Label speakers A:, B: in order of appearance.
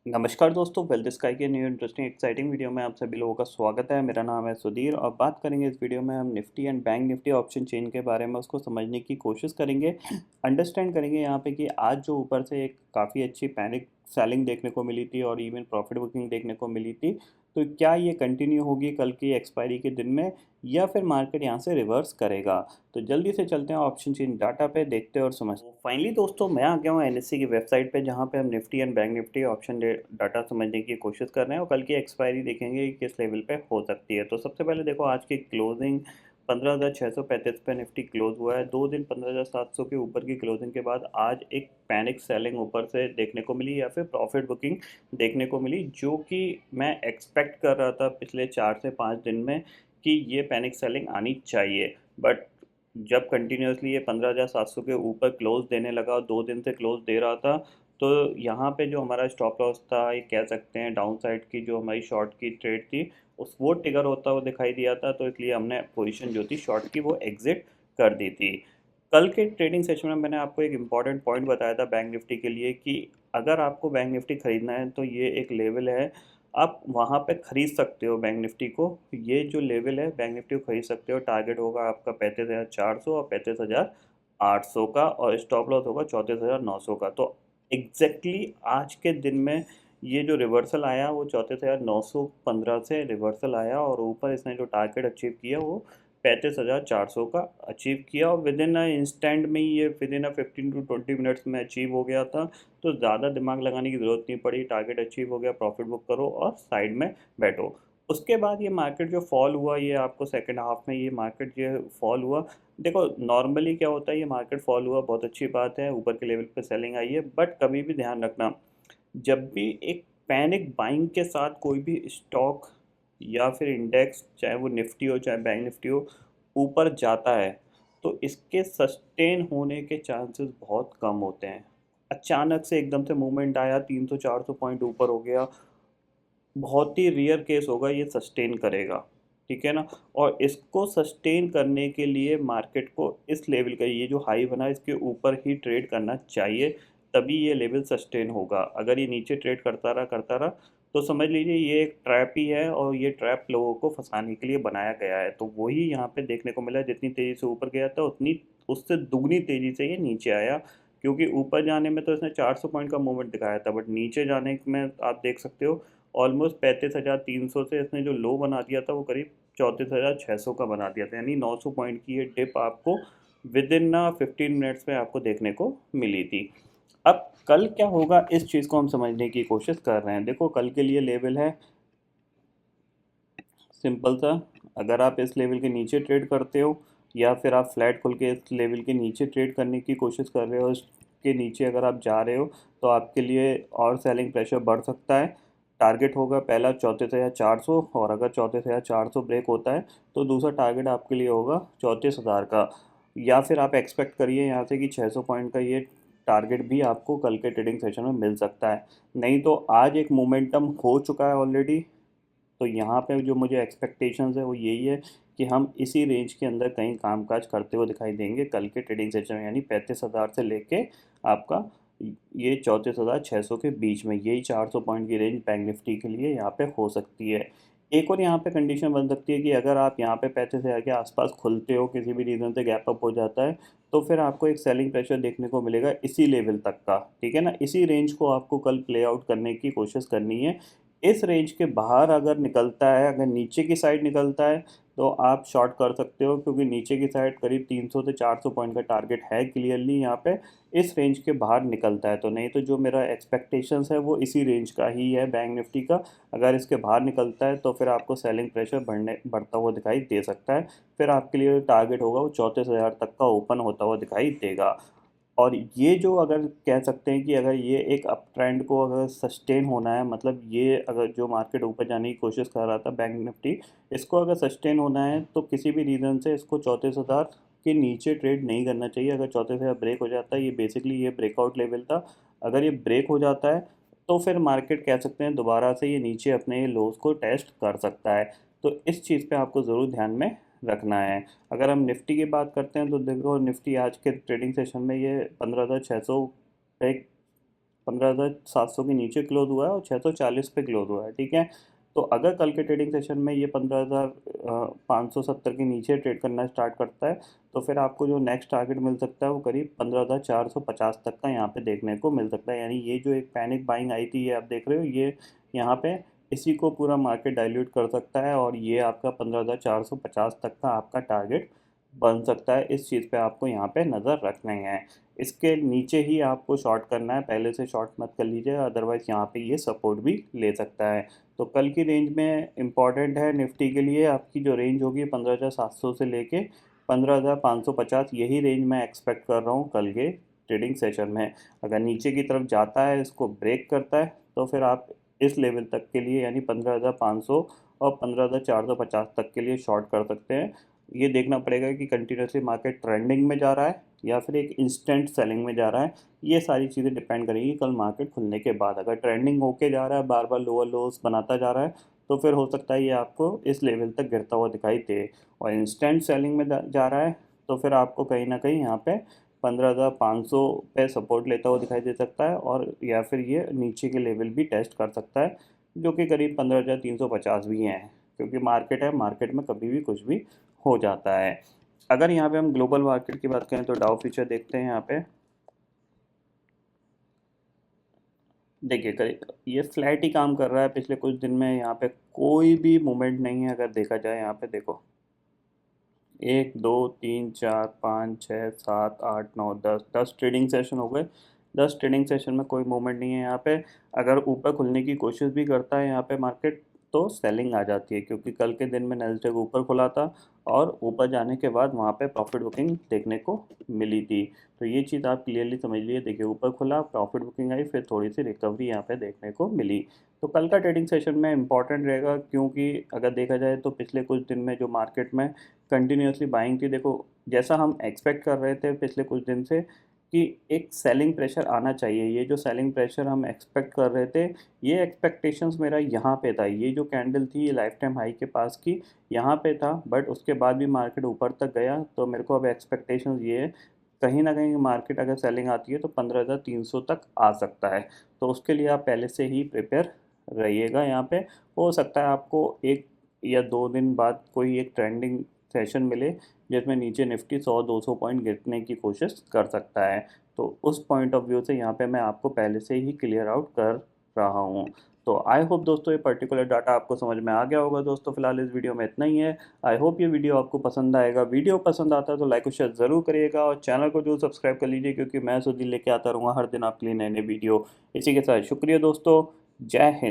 A: नमस्कार दोस्तों, wealth sky के न्यू इंटरेस्टिंग एक्साइटिंग वीडियो में आप सभी लोगों का स्वागत है। मेरा नाम है सुधीर और बात करेंगे इस वीडियो में हम Nifty and bank Nifty option chain के बारे में उसको समझने की कोशिश करेंगे। अंडरस्टैंड करेंगे यहाँ पे कि आज जो ऊपर से एक काफ़ी अच्छी पैनिक सेलिंग देखने को मिली थी और इवन प्रॉफिट बुकिंग देखने को मिली थी, तो क्या ये कंटिन्यू होगी कल की एक्सपायरी के दिन में या फिर मार्केट यहाँ से रिवर्स करेगा। तो जल्दी से चलते हैं ऑप्शन चेन डाटा पे, देखते हैं और समझते हैं। फाइनली दोस्तों, मैं आ गया हूँ एनएससी की वेबसाइट पे, जहाँ पे हम Nifty and bank Nifty option data समझने की कोशिश कर रहे हैं और कल की एक्सपायरी देखेंगे कि किस लेवल पे हो सकती है। तो सबसे पहले देखो, आज की क्लोजिंग 15,635 पे निफ्टी क्लोज हुआ है। 2 दिन 15,700 के ऊपर की क्लोजिंग के बाद आज एक पैनिक सेलिंग ऊपर से देखने को मिली या फिर प्रॉफिट बुकिंग देखने को मिली, जो कि मैं एक्सपेक्ट कर रहा था पिछले 4 से 5 दिन में कि ये पैनिक सेलिंग आनी चाहिए। बट जब कंटिन्यूसली ये 15,700 के ऊपर क्लोज देने लगा और 2 दिन से क्लोज दे रहा था, तो यहाँ पे जो हमारा स्टॉप लॉस था, ये कह सकते हैं डाउन साइड की जो हमारी शॉर्ट की ट्रेड थी, उस वो ट्रिगर होता हुआ दिखाई दिया था। तो इसलिए हमने पोजीशन जो थी शॉर्ट की वो एग्जिट कर दी थी। कल के ट्रेडिंग सेशन में मैंने आपको एक इम्पॉर्टेंट पॉइंट बताया था बैंक निफ्टी के लिए कि अगर आपको बैंक निफ्टी खरीदना है तो ये एक लेवल है, आप वहाँ पे ख़रीद सकते हो बैंक निफ्टी को। ये जो लेवल है बैंक निफ्टी को ख़रीद सकते हो। टारगेट होगा आपका 35,400 और 35,800 का, और स्टॉप लॉस होगा 34,900 का। तो एग्जैक्टली आज के दिन में ये जो रिवर्सल आया वो 34,915 से रिवर्सल आया और ऊपर इसने जो टारगेट अचीव किया वो 35,400 का अचीव किया, और विद इन अ इंस्टेंट में ही ये with in a 15 to 20 minutes में अचीव हो गया था। तो ज़्यादा दिमाग लगाने की ज़रूरत नहीं पड़ी, टारगेट अचीव हो गया, प्रॉफिट बुक करो और साइड में बैठो। उसके बाद ये मार्केट जो फॉल हुआ, ये आपको सेकंड हाफ में ये मार्केट जो फॉल हुआ, देखो नॉर्मली क्या होता है, ये मार्केट फॉल हुआ बहुत अच्छी बात है, ऊपर के लेवल पे सेलिंग आई है। बट कभी भी ध्यान रखना, जब भी एक पैनिक बाइंग के साथ कोई भी स्टॉक या फिर इंडेक्स, चाहे वो निफ्टी हो चाहे बैंक निफ्टी हो, ऊपर जाता है, तो इसके सस्टेन होने के चांसेस बहुत कम होते हैं। अचानक से एकदम से मूवमेंट आया, 300-400 पॉइंट ऊपर हो गया, बहुत ही रेयर केस होगा ये सस्टेन करेगा, ठीक है ना। और इसको सस्टेन करने के लिए मार्केट को इस लेवल का, ये जो हाई बना इसके ऊपर ही ट्रेड करना चाहिए, तभी ये लेवल सस्टेन होगा। अगर ये नीचे ट्रेड करता रहा तो समझ लीजिए ये एक ट्रैप ही है, और ये ट्रैप लोगों को फंसाने के लिए बनाया गया है। तो वही यहाँ पे देखने को मिला, जितनी तेज़ी से ऊपर गया था उतनी उससे दुगनी तेज़ी से ये नीचे आया। क्योंकि ऊपर जाने में तो इसने 400 पॉइंट का मूवमेंट दिखाया था, बट नीचे जाने में आप देख सकते हो ऑलमोस्ट 35,300 से इसने जो लो बना दिया था वो करीब 34,600 का बना दिया था। यानी 900 पॉइंट की ये डिप आपको विद इन 15 मिनट्स में आपको देखने को मिली थी। अब कल क्या होगा, इस चीज़ को हम समझने की कोशिश कर रहे हैं। देखो, कल के लिए लेवल है सिंपल सा, अगर आप इस लेवल के नीचे ट्रेड करते हो या फिर आप फ्लैट खोल के इस लेवल के नीचे ट्रेड करने की कोशिश कर रहे हो, इसके नीचे अगर आप जा रहे हो, तो आपके लिए और सेलिंग प्रेशर बढ़ सकता है। टारगेट होगा पहला 34,400, और अगर 34,400 ब्रेक होता है तो दूसरा टारगेट आपके लिए होगा 34,000 का। या फिर आप एक्सपेक्ट करिए यहाँ से कि 600 पॉइंट का ये टारगेट भी आपको कल के ट्रेडिंग सेशन में मिल सकता है। नहीं तो आज एक मोमेंटम हो चुका है ऑलरेडी, तो यहाँ पे जो मुझे एक्सपेक्टेशंस है वो यही है कि हम इसी रेंज के अंदर कहीं कामकाज करते हुए दिखाई देंगे कल के ट्रेडिंग सेशन में। यानी 35,000 से लेके आपका ये 34,600 के बीच में, यही 400 पॉइंट की रेंज बैंक निफ्टी के लिए यहाँ पे हो सकती है। एक और यहाँ पे कंडीशन बन सकती है कि अगर आप यहाँ पे 35,000 के आसपास खुलते हो, किसी भी रीज़न से गैप अप हो जाता है, तो फिर आपको एक सेलिंग प्रेशर देखने को मिलेगा इसी लेवल तक का, ठीक है ना। इसी रेंज को आपको कल प्ले आउट करने की कोशिश करनी है। इस रेंज के बाहर अगर निकलता है, अगर नीचे की साइड निकलता है, तो आप शॉर्ट कर सकते हो, क्योंकि नीचे की साइड करीब 300 से 400 पॉइंट का टारगेट है क्लियरली यहाँ पे। इस रेंज के बाहर निकलता है तो, नहीं तो जो मेरा एक्सपेक्टेशंस है वो इसी रेंज का ही है बैंक निफ्टी का। अगर इसके बाहर निकलता है तो फिर आपको सेलिंग प्रेशर बढ़ता हुआ दिखाई दे सकता है। फिर आपके लिए टारगेट होगा वो 34,000 तक का ओपन होता हुआ दिखाई देगा। और ये जो, अगर कह सकते हैं कि अगर ये एक अप ट्रेंड को अगर सस्टेन होना है, मतलब ये अगर जो मार्केट ऊपर जाने की कोशिश कर रहा था बैंक निफ्टी, इसको अगर सस्टेन होना है तो किसी भी रीज़न से इसको 34,000 के नीचे ट्रेड नहीं करना चाहिए। अगर 34,000 ब्रेक हो जाता है, ये बेसिकली ये ब्रेकआउट लेवल था, अगर ये ब्रेक हो जाता है तो फिर मार्केट कह सकते हैं दोबारा से ये नीचे अपने लोज को टेस्ट कर सकता है। तो इस चीज़ पे आपको ज़रूर ध्यान में रखना है। अगर हम निफ्टी की बात करते हैं तो देखो, निफ्टी आज के ट्रेडिंग सेशन में ये 15,600 पे 15,700 के नीचे क्लोज हुआ है और 640 पे क्लोज हुआ है, ठीक है। तो अगर कल के ट्रेडिंग सेशन में ये 15,570 के नीचे ट्रेड करना स्टार्ट करता है तो फिर आपको जो नेक्स्ट टारगेट मिल सकता है वो करीब 15,450 तक का यहाँ पे देखने को मिल सकता है। यानी ये जो एक पैनिक बाइंग आई थी, ये आप देख रहे हो, ये यहाँ पे इसी को पूरा मार्केट डाइल्यूट कर सकता है और ये आपका 15,450 तक का आपका टारगेट बन सकता है। इस चीज़ पे आपको यहाँ पे नज़र रखना है। इसके नीचे ही आपको शॉर्ट करना है, पहले से शॉर्ट मत कर लीजिए, अदरवाइज़ यहाँ पे ये सपोर्ट भी ले सकता है। तो कल की रेंज में इम्पॉर्टेंट है निफ्टी के लिए आपकी जो रेंज होगी 15,700 से लेके 15,550, यही रेंज मैं एक्सपेक्ट कर रहा हूँ कल के ट्रेडिंग सेशन में। अगर नीचे की तरफ जाता है, इसको ब्रेक करता है, तो फिर आप इस लेवल तक के लिए यानी 15,500 और 15,450 तक के लिए शॉर्ट कर सकते हैं। ये देखना पड़ेगा कि कंटिन्यूसली मार्केट ट्रेंडिंग में जा रहा है या फिर एक इंस्टेंट सेलिंग में जा रहा है। ये सारी चीज़ें डिपेंड करेंगी कल मार्केट खुलने के बाद। अगर ट्रेंडिंग होके जा रहा है, बार बार लोअर लोस बनाता जा रहा है, तो फिर हो सकता है ये आपको इस लेवल तक गिरता हुआ दिखाई दे। और इंस्टेंट सेलिंग में जा रहा है तो फिर आपको कहीं ना कहीं यहाँ पे 15,500 पे सपोर्ट लेता हुआ दिखाई दे सकता है, और या फिर ये नीचे के लेवल भी टेस्ट कर सकता है जो कि करीब 15,350 भी हैं, क्योंकि मार्केट है, मार्केट में कभी भी कुछ भी हो जाता है। अगर यहाँ पे हम ग्लोबल मार्केट की बात करें तो डाउ फ्यूचर देखते हैं। यहाँ पे देखिए करीब ये फ्लैट ही काम कर रहा है पिछले कुछ दिन में, यहाँ पे कोई भी मूवमेंट नहीं है। अगर देखा जाए यहाँ पे देखो, 1 2 3 4 5 6 7 8 9 10 10 ट्रेडिंग सेशन हो गए। 10 ट्रेडिंग सेशन में कोई मूवमेंट नहीं है यहाँ पे। अगर ऊपर खुलने की कोशिश भी करता है यहाँ पे मार्केट तो सेलिंग आ जाती है, क्योंकि कल के दिन में नैस्डैक ऊपर खुला था और ऊपर जाने के बाद वहाँ पे प्रॉफिट बुकिंग देखने को मिली थी। तो ये चीज़ आप क्लियरली समझ लिए। देखिए ऊपर खुला, प्रॉफिट बुकिंग आई, फिर थोड़ी सी रिकवरी यहाँ पे देखने को मिली। तो कल का ट्रेडिंग सेशन में इंपॉर्टेंट रहेगा, क्योंकि अगर देखा जाए तो पिछले कुछ दिन में जो मार्केट में कंटिन्यूसली बाइंग थी, देखो जैसा हम एक्सपेक्ट कर रहे थे पिछले कुछ दिन से कि एक सेलिंग प्रेशर आना चाहिए। ये जो सेलिंग प्रेशर हम एक्सपेक्ट कर रहे थे, ये एक्सपेक्टेशंस मेरा यहाँ पे था। ये जो कैंडल थी ये लाइफ टाइम हाई के पास की यहाँ पे था, बट उसके बाद भी मार्केट ऊपर तक गया। तो मेरे को अब एक्सपेक्टेशंस ये है, कहीं ना कहीं मार्केट अगर सेलिंग आती है तो 15,300 तक आ सकता है। तो उसके लिए आप पहले से ही प्रिपेयर रहिएगा। यहाँ पे हो सकता है आपको 1 या 2 दिन बाद कोई एक ट्रेंडिंग सेशन मिले जिसमें नीचे निफ्टी 100-200 पॉइंट गिरने की कोशिश कर सकता है। तो उस पॉइंट ऑफ व्यू से यहाँ पे मैं आपको पहले से ही क्लियर आउट कर रहा हूँ। तो आई होप दोस्तों ये पर्टिकुलर डाटा आपको समझ में आ गया होगा। दोस्तों फिलहाल इस वीडियो में इतना ही है। आई होप ये वीडियो आपको पसंद आएगा। वीडियो पसंद आता है तो लाइक और शेयर ज़रूर करिएगा और चैनल को जो सब्सक्राइब कर लीजिए, क्योंकि मैं सुधीर लेके आता रहूँगा हर दिन आपके लिए नए नए वीडियो। इसी के साथ शुक्रिया दोस्तों, जय हिंद।